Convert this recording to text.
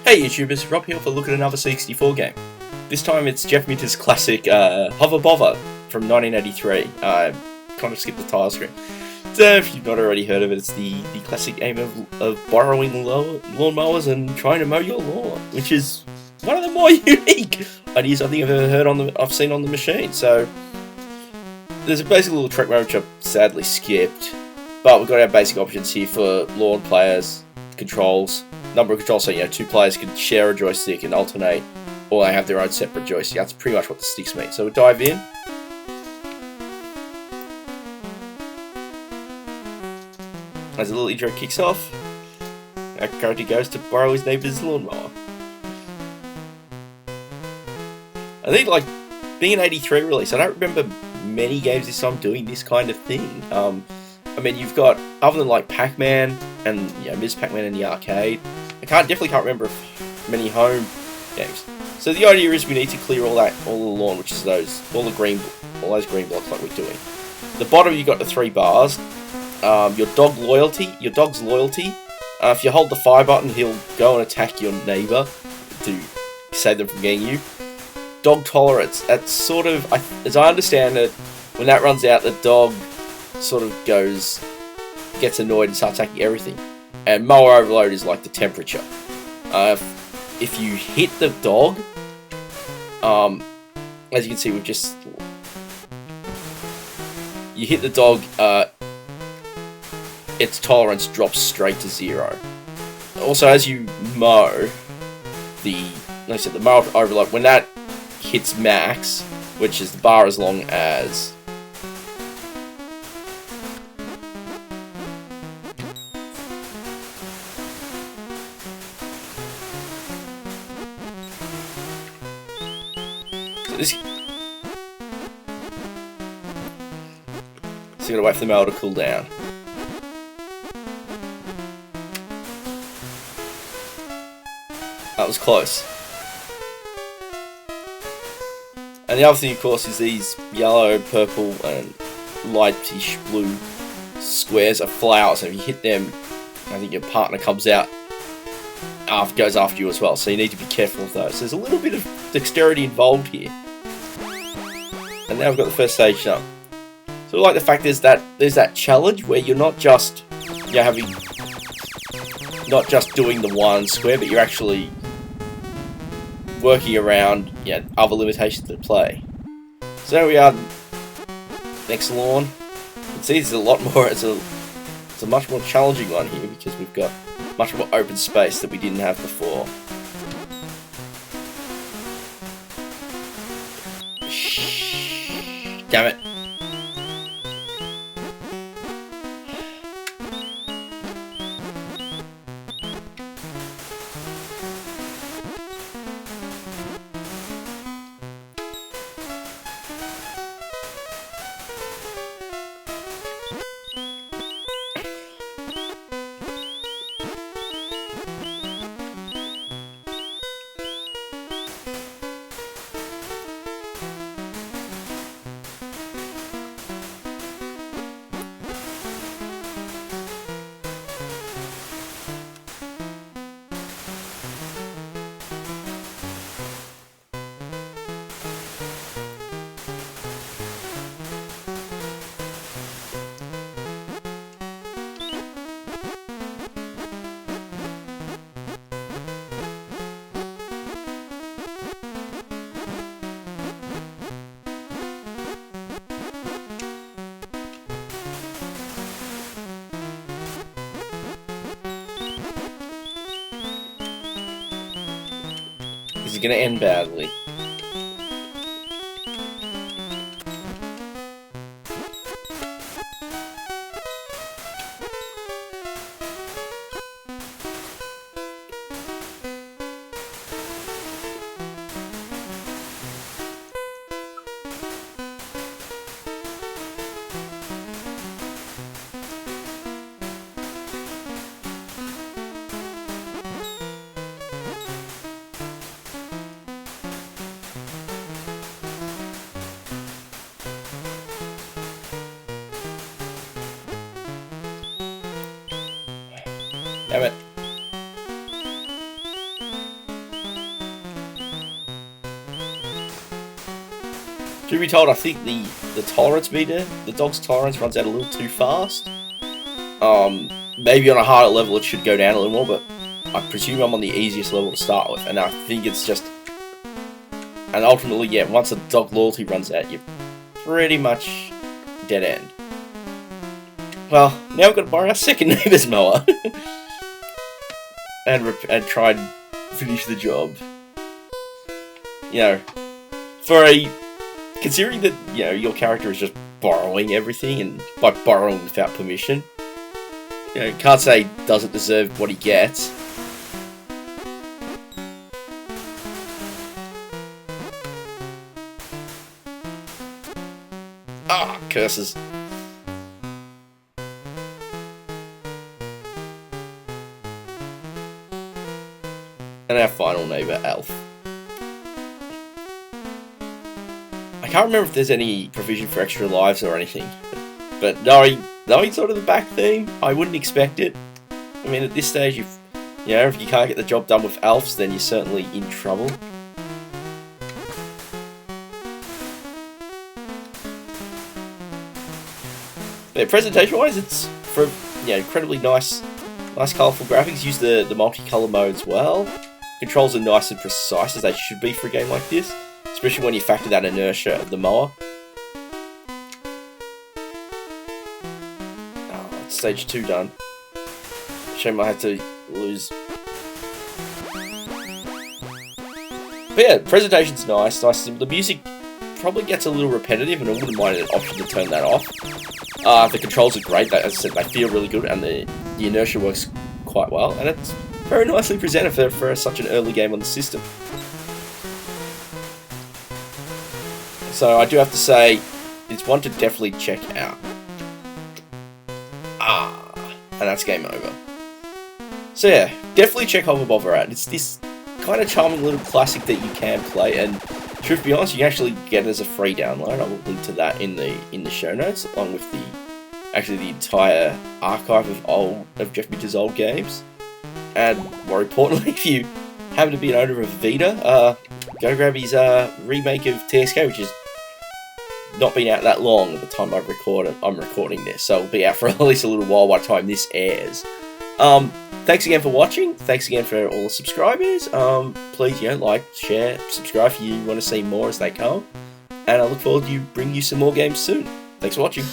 Hey YouTubers, Rob here for a look at another C64 game. This time it's Jeff Minter's classic Hover Bovver from 1983. Kind of skipped the title screen. So if you've not already heard of it, it's the classic game of borrowing lawnmowers and trying to mow your lawn, which is one of the more unique ideas I think I've ever heard I've seen on the machine. So there's a basic little trick mode which I've sadly skipped, but we've got our basic options here for lawn players, controls. Number of controls, so two players can share a joystick and alternate, or they have their own separate joystick. That's pretty much what the sticks mean. So we'll dive in. As the little intro kicks off, our character goes to borrow his neighbour's lawnmower. I think, like, being an 83 release, I don't remember many games this time doing this kind of thing. I mean, you've got, other than like Pac-Man and Ms. Pac-Man in the arcade, I definitely can't remember many home games. So the idea is we need to clear all the lawn, which is all those green blocks like we're doing. The bottom you got the 3 bars. Your dog's loyalty. If you hold the fire button, he'll go and attack your neighbour to save them from getting you. Dog tolerance. That's sort of, as I understand it, when that runs out, the dog sort of gets annoyed and starts attacking everything. And mower overload is like the temperature. If you hit the dog, as you can see, you hit the dog, its tolerance drops straight to 0. Also, as you mow, like I said, the mower overload, when that hits max, which is the bar as long as so you gotta wait for the mower to cool down. That was close. And the other thing, of course, is these yellow, purple, and lightish blue squares are flowers. So if you hit them, I think your partner goes after you as well. So you need to be careful of those. So there's a little bit of dexterity involved here. And now we've got the first stage done. So I like the fact there's that challenge where you're not just doing the one square, but you're actually working around other limitations at play. So there we are. Next lawn. You can see there's a lot more. It's a much more challenging one here because we've got much more open space that we didn't have before. Damn it. This is going to end badly. Damn it. Truth be told, I think the tolerance meter, the dog's tolerance runs out a little too fast. Maybe on a harder level it should go down a little more, but I presume I'm on the easiest level to start with, and I think it's just... And ultimately, yeah, once the dog loyalty runs out, you're pretty much dead end. Well, now we've got to borrow our second neighbour's mower. and try and finish the job. You know, considering that, you know, your character is just borrowing everything, and by borrowing without permission, you know, can't say he doesn't deserve what he gets. Ah, curses. And our final neighbour, Elf. I can't remember if there's any provision for extra lives or anything, but knowing sort of the back theme, I wouldn't expect it. I mean, at this stage, if you can't get the job done with elves, then you're certainly in trouble. But presentation-wise, it's for incredibly nice colourful graphics. Use the multicolour mode as well. Controls are nice and precise, as they should be for a game like this, especially when you factor that inertia of the mower. Oh, it's stage 2 done. Shame I had to lose. But yeah, presentation's nice. The music probably gets a little repetitive, and I wouldn't mind an option to turn that off. The controls are great. As I said, they feel really good, and the inertia works quite well, and it's very nicely presented for such an early game on the system. So I do have to say, it's one to definitely check out. And that's game over. So yeah, definitely check Hover Bovver out. It's this kind of charming little classic that you can play, and truth be honest, you can actually get it as a free download. I will link to that in the show notes, along with the entire archive of Jeff Mitchell's old games. And more importantly, if you happen to be an owner of Vita, go grab his remake of TSK, which has not been out that long at the time I'm recording this, so it'll be out for at least a little while by the time this airs. Thanks again for watching. Thanks again for all the subscribers. Please, like, share, subscribe if you want to see more as they come. And I look forward to bringing you some more games soon. Thanks for watching.